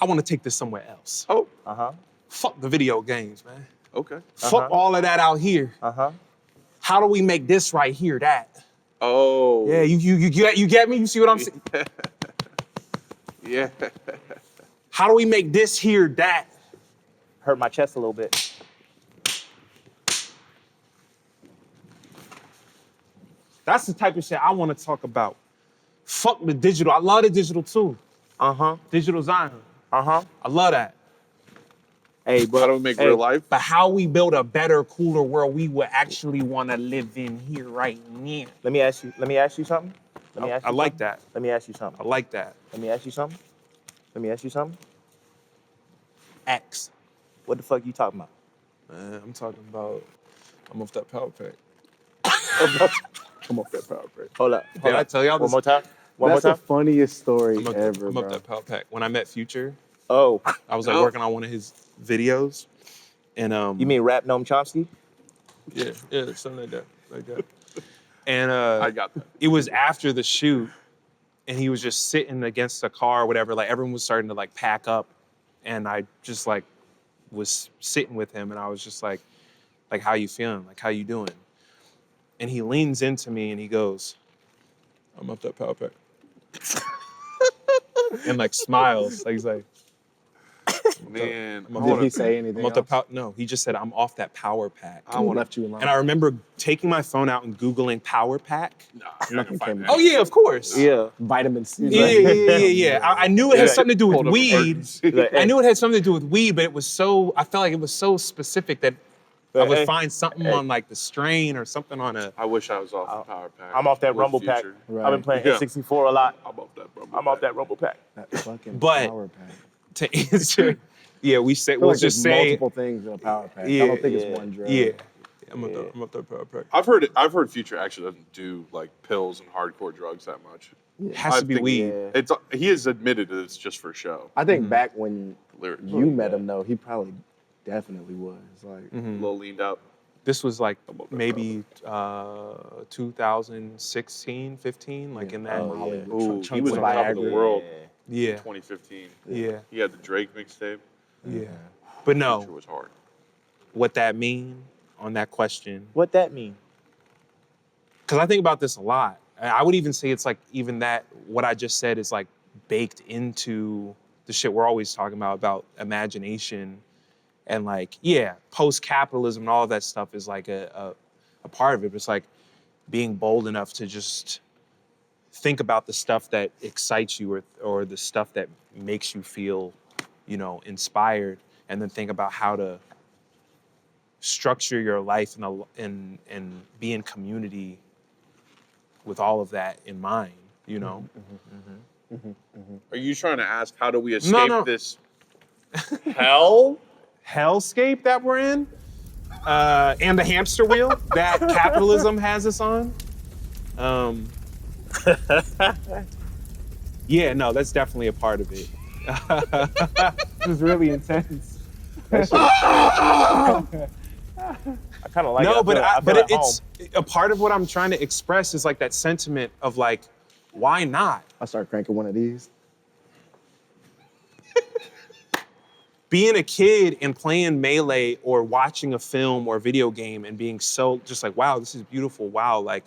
I want to take this somewhere else. Oh. Fuck the video games, man. Okay. Fuck all of that out here. How do we make this right here that? Oh. Yeah, you get me? You see what I'm saying? Yeah. How do we make this here that? Hurt my chest a little bit. That's the type of shit I want to talk about. Fuck the digital. I love the digital too. Digital Zion. I love that. Hey, bro. How do we make real life? But how we build a better, cooler world we would actually want to live in here right now. Let me ask you something. I like that. Let me ask you something. I like that. Let me ask you something. Let me ask you something. X. What the fuck you talking about? I'm talking about, I'm off that power pack. I'm off that power pack. Hold up. Did I tell y'all One this? more time. That's the funniest story I'm ever, up bro. that power pack. When I met Future, Oh. I was like working on one of his videos. And You mean Rap Noam Chomsky? Yeah, something like that. And I got that. it was after the shoot, and he was just sitting against a car or whatever. Like everyone was starting to like pack up, and I just like was sitting with him, and I was just like, how you feeling? Like, how you doing? And he leans into me and he goes, I'm up that power pack. And like smiles, like he's like, Man. Did he say anything I'm off the else? no, he just said, I'm off that power pack. I left you alone. And I remember taking my phone out and Googling power pack. Nah, you're not gonna find that. Oh yeah, of course. Yeah. Vitamin C. Yeah. I knew it had something to do with Pulled up weed. curtains. I knew it had something to do with weed, but I felt like it was so specific that I would Hey, find something on like the strain or something on a. I wish I was off the power pack. I'm off that with Rumble Pack. Future. Right. I've been playing Yeah. N64 a lot. I'm off that Rumble I'm off Pack. that Rumble Pack. That fucking But- power pack. To answer, yeah, we said I feel we'll like just there's say, multiple things in a power pack. Yeah, I don't think it's one drug. yeah, I'm up that power pack. I've heard Future actually doesn't do like pills and hardcore drugs that much. Has I to be think- weed. Yeah. He has admitted that it's just for show. I think back when Lyrics. you met him, though, he probably definitely was. Like, A little leaned out. This was like About that maybe 2016, 15, like in that. Hollywood. Ooh, he Chunks was of on top of the Viagra. world Yeah, in 2015. yeah, He had the Drake mixtape. yeah. But no, Future was hard. what that mean on that question? What that mean? Because I think about this a lot. I would even say it's like even that what I just said is like baked into the shit we're always talking about imagination and like, yeah, post-capitalism and all of that stuff is like a part of it. But it's like being bold enough to just think about the stuff that excites you or the stuff that makes you feel, inspired, and then think about how to structure your life and be in community with all of that in mind, Are you trying to ask how do we escape No. this hell? hellscape that we're in, and the hamster wheel that capitalism has us on. Yeah, no, that's definitely a part of it. It was really intense. I kind of like it. No, I but feel at it's home. a part of what I'm trying to express is like that sentiment of like, why not? I start cranking one of these. Being a kid and playing Melee or watching a film or video game and being so just like, wow, this is beautiful, wow, like,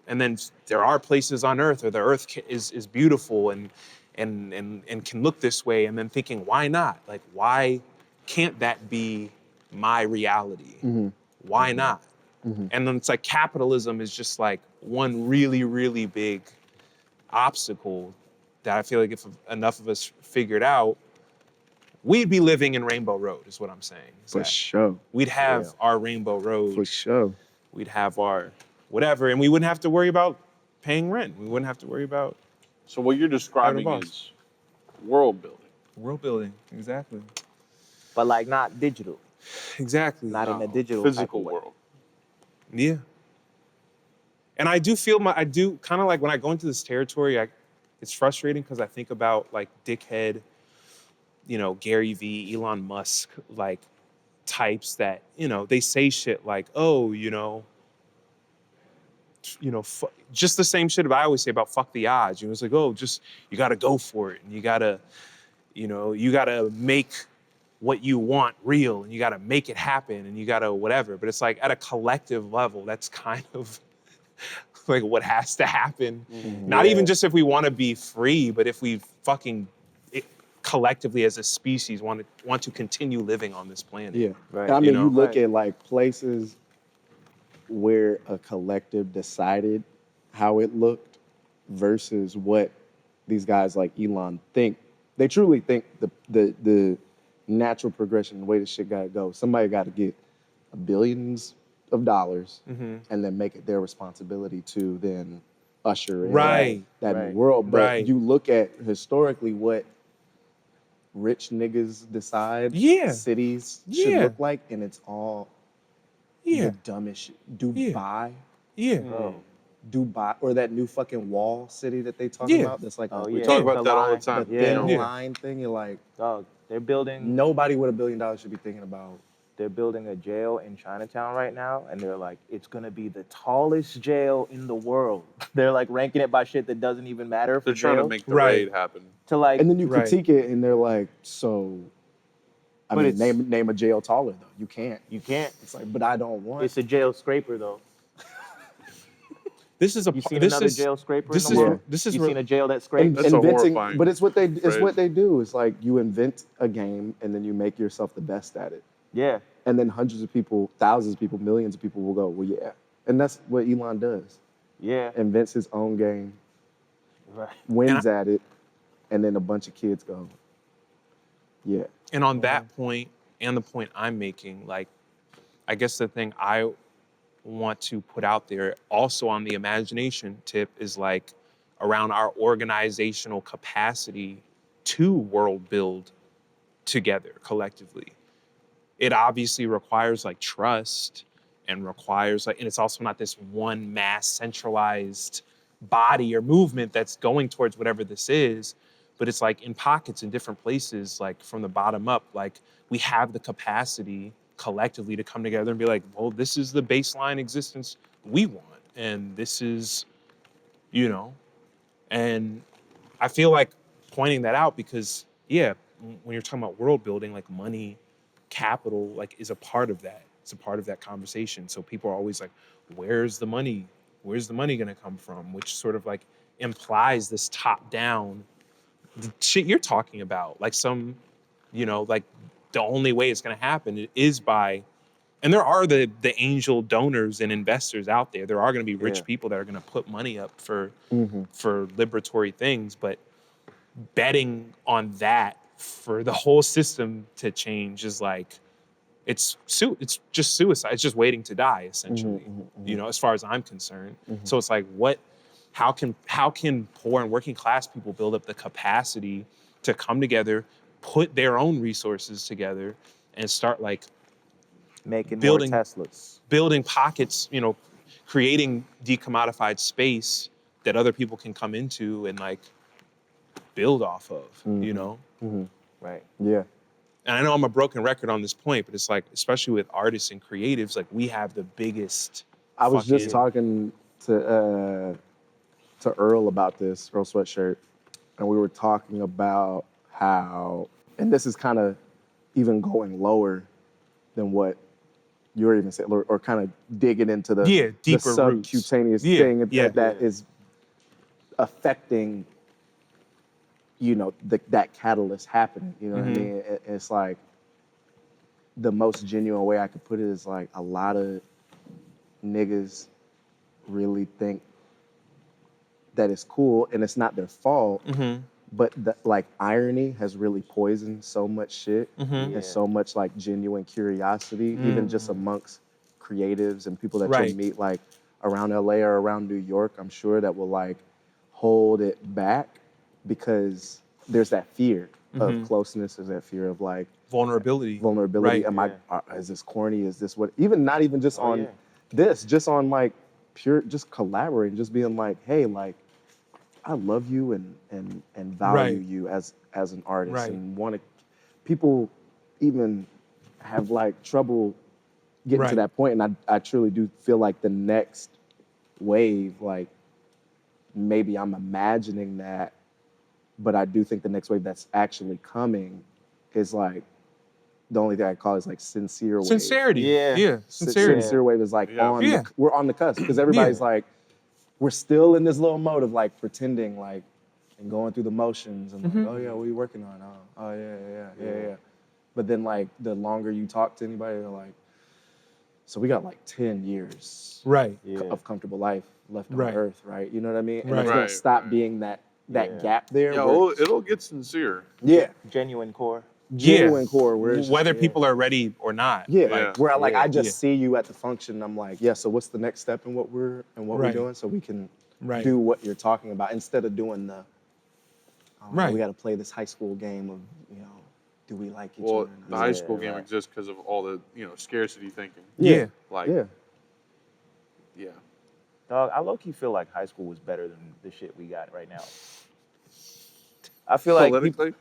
and then there are places on Earth where the Earth is beautiful and can look this way, and then thinking, why not? Like, why can't that be my reality? Why not? And then it's like capitalism is just like one really, really big obstacle that I feel like if enough of us figured out, we'd be living in Rainbow Road, is what I'm saying. Is For that sure. We'd have our Rainbow Road. For sure. We'd have our whatever, and we wouldn't have to worry about paying rent. We wouldn't have to worry about So what you're describing boss. is world building. world building. Exactly. But like not digital, Exactly. not in a digital type Physical of way. world. Yeah. And I do feel I do kind of like when I go into this territory, it's frustrating because I think about like dickhead, Gary Vee, Elon Musk, like types that, they say shit like, oh, just the same shit I always say about fuck the odds. It's like, oh, just, you got to go for it. And you got to, You know, you gotta make what you want real, and you gotta make it happen, and you gotta whatever. But it's like at a collective level, that's kind of like what has to happen. Not even just if we want to be free, but if we fucking collectively as a species want to continue living on this planet. Yeah. Right. I mean, you, know? look Right. at like places where a collective decided how it looked versus what these guys like Elon think. They truly think the natural progression, the way this shit gotta go. Somebody got to get billions of dollars and then make it their responsibility to then usher in Right. that Right. new world. But Right. you look at historically what rich niggas decide Yeah. cities should Yeah. look like, and it's all Yeah. the dumbest shit. Dubai, Yeah. Bro. Dubai, or that new fucking wall city that they talking Yeah. about. That's like Oh, We yeah. talk about that all the line. time. the Yeah. thin Yeah. line thing. You're like, Dog, they're building nobody with $1 billion should be thinking about. they're building a jail in Chinatown right now, and they're like, it's gonna be the tallest jail in the world. They're like ranking it by shit that doesn't even matter for They're trying to jail. make the Right. raid happen. to like And then you Right. critique it, and they're like, so. I But mean, it's- name a jail taller though. You can't. you can't. It's like, but I don't want. It's a jail scraper though. This is a You seen this another is jail scraper this in the is world? this is You re- seen a jail that scrapes? And That's a inventing, horrifying but it's what phrase. they do. It's like you invent a game and then you make yourself the best at it. Yeah. And then hundreds of people, thousands of people, millions of people will go, well, yeah. And that's what Elon does. Yeah. Invents his own game, Right. wins at it, and then a bunch of kids go, yeah. And on that point, and the point I'm making, like, I guess the thing I want to put out there also on the imagination tip is like around our organizational capacity to world build together collectively. It obviously requires like trust and requires like, and it's also not this one mass centralized body or movement that's going towards whatever this is, but it's like in pockets in different places, like from the bottom up, like we have the capacity collectively to come together and be like, well, this is the baseline existence we want. And this is, you know, and I feel like pointing that out because, yeah, when you're talking about world building, like money, capital, like is a part of that. It's a part of that conversation. So people are always like, where's the money? Where's the money gonna come from? Which sort of like implies this top down shit you're talking about. Like some, you know, like the only way it's gonna happen is by, and there are the angel donors and investors out there. There are gonna be rich Yeah. people that are gonna put money up for Mm-hmm. liberatory things, but betting on that for the whole system to change is like, it's just suicide. It's just waiting to die, essentially. You know, as far as I'm concerned. So it's like, how can poor and working class people build up the capacity to come together, put their own resources together, and start like Making building- more Teslas. building pockets, you know, creating decommodified space that other people can come into and like build off of, you know? Right. Yeah. And I know I'm a broken record on this point, but it's like, especially with artists and creatives, like we have the biggest. I was just fucking- talking to Earl about this, Earl Sweatshirt, and we were talking about how, and this is kind of even going lower than what you were even saying, or kind of digging into the, Yeah, the deeper roots. subcutaneous Yeah, thing yeah. that is affecting, you know, that catalyst happening. You know what I mean? It's like the most genuine way I could put it is like a lot of niggas really think that it's cool and it's not their fault, but the, like irony has really poisoned so much shit and so much like genuine curiosity, even just amongst creatives and people that Right. you'll meet like around LA or around New York, I'm sure that will like hold it back because there's that fear of closeness, there's that fear of like vulnerability. vulnerability. Right. Is this corny? Is this what? Even not even just on yeah. this, just on like pure, just collaborating, just being like, hey, like I love you and value Right. you as an artist Right. and want to. People even have like trouble getting to Right. that point, and I truly do feel like the next wave, like maybe I'm imagining that But I do think the next wave that's actually coming is like, the only thing I call is like sincere wave. Sincerity. Yeah. Yeah. Sincerity. Sincere wave is like Yeah. Yeah. we're on the cusp because everybody's like, we're still in this little mode of like pretending like and going through the motions and like, oh yeah, what are you working on? Oh yeah. But then like the longer you talk to anybody, they're like, so we got like 10 years Right. of comfortable life left on Right. earth, right? You know what I mean? And Right. it's gonna Right, stop right. being that Yeah. gap there. Yeah, where- it'll get sincere. yeah, Genuine core. genuine core. Where it's just- Whether people are ready or not. yeah, Yeah. where I just Yeah. see you at the function, and I'm like, yeah. So what's the next step in what we're Right. doing, so we can Right. do what you're talking about instead of doing the Right. we got to play this high school game of do we like each Well, other? the or high not? school game right. exists because of all the scarcity thinking. Yeah. Like, yeah. yeah. Dog, I low-key feel like high school was better than the shit we got right now. I feel like Politically?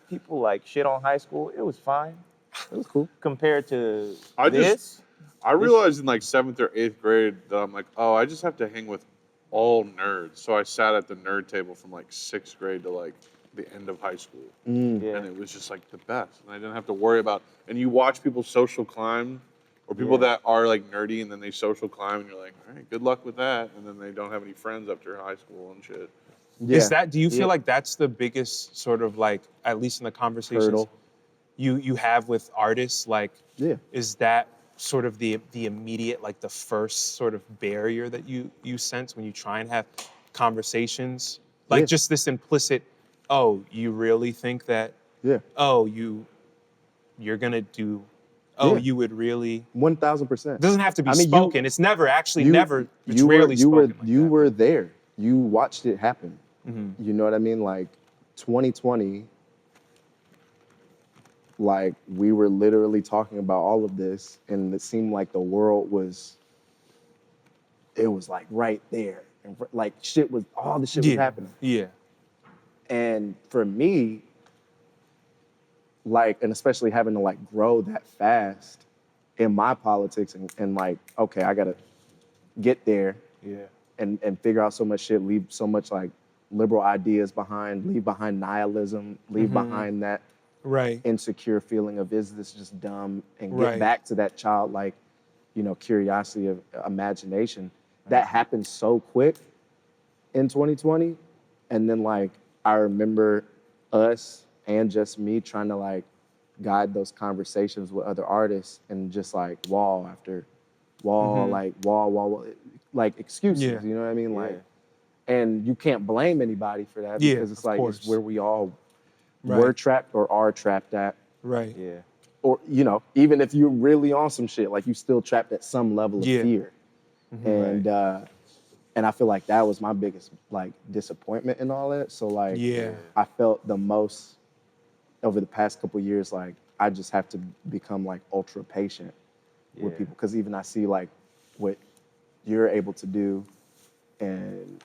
people like shit on high school. It was fine It was cool. compared to I this. I realized in like 7th or 8th grade that I'm like, oh, I just have to hang with all nerds. So I sat at the nerd table from like 6th grade to like the end of high school. Yeah. And it was just like the best. And I didn't have to worry about, and you watch people social climb or people that are like nerdy and then they social climb and you're like, all right, good luck with that. And then they don't have any friends after high school and shit. Yeah. Do you feel like that's the biggest sort of like, at least in the conversations Hurdle. you have with artists, like, Yeah. is that sort of the immediate, like the first sort of barrier that you sense when you try and have conversations? Like Yeah. just this implicit, oh, you really think that, Yeah. oh, you're gonna do, oh, Yeah. you would really, 1,000%. it doesn't have to be I mean, spoken. It's never actually never, it's you rarely were spoken like you that. were there. You watched it happen. Mm-hmm. You know what I mean? Like 2020, like we were literally talking about all of this, and it seemed like the world was. It was like right there, and like all the shit was happening. Yeah. And for me, like, and especially having to like grow that fast in my politics and like, okay, I gotta get there Yeah. and figure out so much shit, leave so much like liberal ideas behind, leave behind nihilism, leave behind that Right. insecure feeling of is this just dumb, and get Right. back to that childlike, curiosity of imagination. That happened so quick in 2020. And then like I remember us and just me trying to like guide those conversations with other artists and just like wall after wall, like wall, like excuses, Yeah. you know what I mean? Yeah. Like, and you can't blame anybody for that Yeah, because it's of like course. it's where we all Right. were trapped or are trapped at. Right. Yeah. Or, even if you're really on some shit, like you still trapped at some level of Yeah. fear. And I feel like that was my biggest like disappointment in all that. So like Yeah. I felt the most over the past couple years, like I just have to become like ultra patient with Yeah. people. Cause even I see like what you're able to do and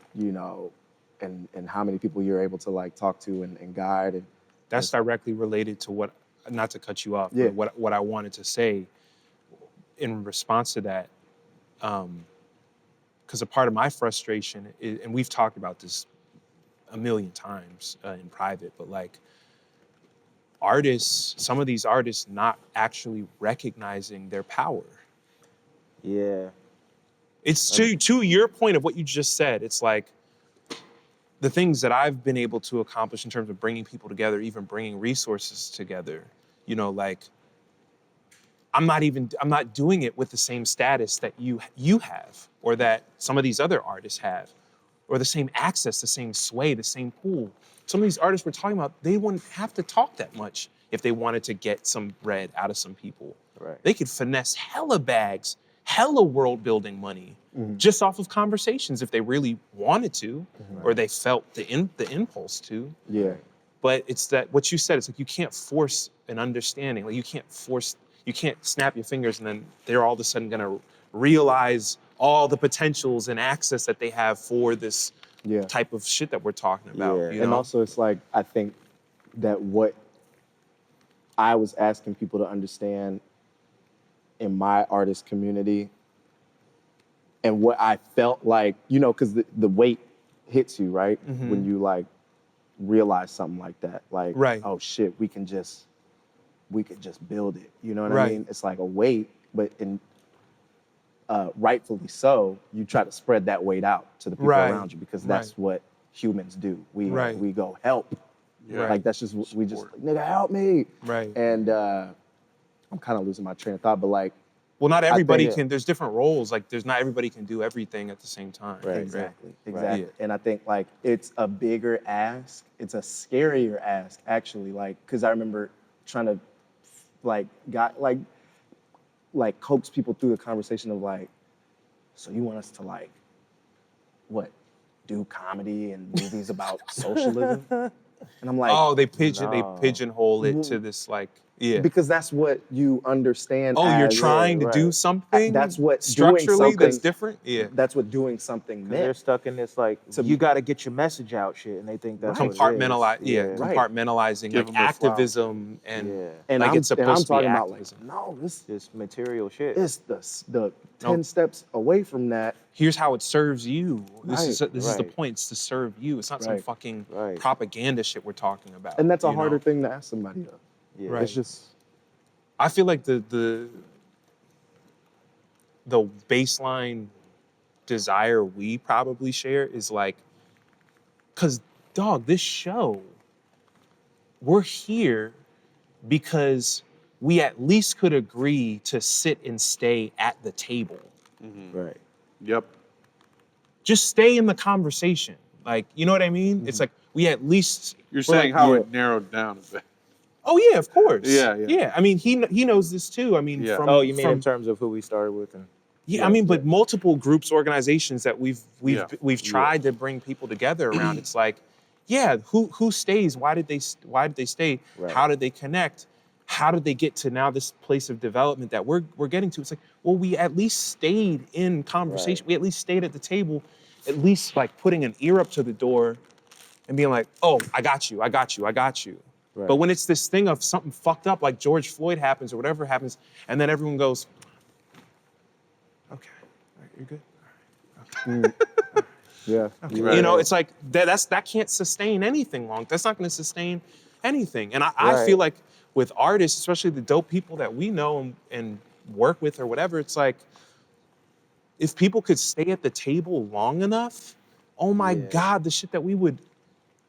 and how many people you're able to like talk to and guide. And That's directly related to what, not to cut you off, Yeah. but what I wanted to say in response to that, because a part of my frustration is, and we've talked about this a million times in private, but like some of these artists not actually recognizing their power. Yeah. It's to your point of what you just said, it's like the things that I've been able to accomplish in terms of bringing people together, even bringing resources together, like I'm not doing it with the same status that you have, or that some of these other artists have, or the same access, the same sway, the same pool. Some of these artists we're talking about, they wouldn't have to talk that much if they wanted to get some bread out of some people. Right. They could finesse hella bags, hella world building money, just off of conversations if they really wanted to, or they felt the impulse to. yeah. But it's that what you said, it's like you can't force an understanding. Like you can't snap your fingers and then they're all of a sudden gonna realize all the potentials and access that they have for this type of shit that we're talking about. Yeah. You And know? also it's like, I think that what I was asking people to understand in my artist community and what I felt like, because the weight hits you, right? When you like realize something like that. Like, Right. oh shit, we could just build it. You know what I Right. mean? It's like a weight, but rightfully so, you try to spread that weight out to the people Right. around you because that's what humans do. We Right. we go help. Yeah. Like that's just we just Support. like, nigga help me. Right. And I'm kind of losing my train of thought, but like Well, not everybody think- can. There's different roles. Like, there's not everybody can do everything at the same time. Right. exactly. Yeah. And I think like it's a bigger ask. It's a scarier ask actually. Like because I remember trying to like coax people through the conversation of like, so you want us to like what? Do comedy and movies about socialism? And I'm like, Oh, they No. pigeonhole it to this like, yeah. because that's what you understand. Oh, you're as- trying to do right. something. That's what doing structurally that's something- different. Yeah. That's what doing something 'Cause they're meant. stuck in this like To- you got to get your message out shit, and they think that's what it is. Compartmentalize. Yeah. Right. Compartmentalizing Give like them their flowers. activism and Yeah. And like I'm, it's and I'm supposed to be talking about like, activism. no, this Just material shit. is the 10 steps away from that. Here's how it serves you. This is the right. point. It's to serve you. It's not some Right. fucking Right. propaganda shit we're talking about. And that's a you know? harder thing to ask somebody of. Yeah. Right. It's just, I feel like the baseline desire we probably share is like, cause dog, this show, we're here because we at least could agree to sit and stay at the table. Right. Yep. Just stay in the conversation. Like, you know what I mean? It's like we at least You're we're saying like, how yeah. it narrowed down a bit. Oh yeah, of course. Yeah, yeah. Yeah, I mean, he knows this too. I mean, Yeah. from Oh, you mean from, in terms of who we started with? And yeah, I mean, but multiple groups, organizations that we've Yeah. tried to bring people together around. It's like, yeah, who stays? Why did they stay? Right. How did they connect? How did they get to now this place of development that we're getting to? It's like, well, we at least stayed in conversation. Right. We at least stayed at the table, at least like putting an ear up to the door and being like, oh, I got you. Right. But when it's this thing of something fucked up like George Floyd happens or whatever happens, and then everyone goes, okay, all right, you're good. yeah. Right. You know, it's like that can't sustain anything long. That's not going to sustain anything. And I Right. feel like with artists, especially the dope people that we know and work with or whatever, it's like if people could stay at the table long enough, oh my Yeah. God, the shit that we would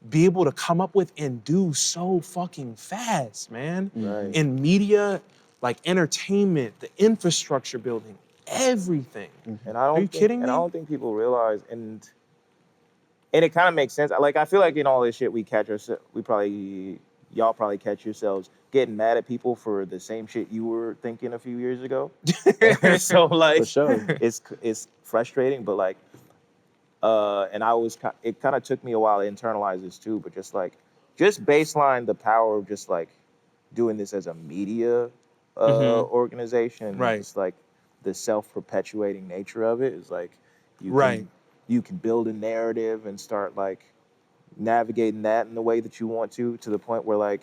be able to come up with and do so fucking fast, man. Right. In media, like entertainment, the infrastructure building, everything. And I don't Are you think, kidding And I me? don't think people realize, and it kind of makes sense. Like I feel like in all this shit, y'all probably catch yourselves getting mad at people for the same shit you were thinking a few years ago. So like, For sure. it's frustrating, but like, and it kind of took me a while to internalize this too. But just baseline the power of just like doing this as a media organization, and Right. just like the self-perpetuating nature of it is like Right. you can build a narrative and start like navigating that in the way that you want to the point where like,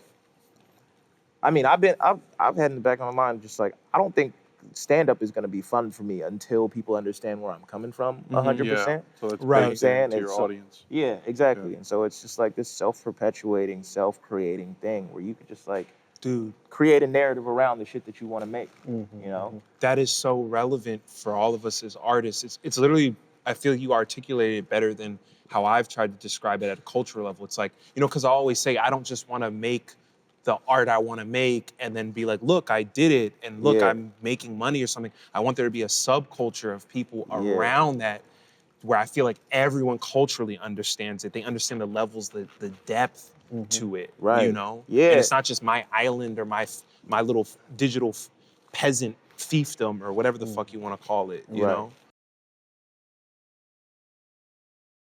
I mean, I've had in the back of my mind just like, I don't think stand-up is going to be fun for me until people understand where I'm coming from 100%. Yeah. So it's Right. baked Saying into it's your so- audience. Yeah, exactly. Yeah. And so it's just like this self-perpetuating, self-creating thing where you could just like Dude, create a narrative around the shit that you want to make, you know? that is so relevant for all of us as artists. It's literally, I feel you articulated it better than how I've tried to describe it at a cultural level. It's like, you know, because I always say, I don't just want to make the art I want to make and then be like, look, I did it. And look, Yeah. I'm making money or something. I want there to be a subculture of people Yeah. around that where I feel like everyone culturally understands it. They understand the levels, the depth to it, Right. you know? Yeah. And it's not just my island or my little digital peasant fiefdom or whatever the fuck you want to call it, you Right. know?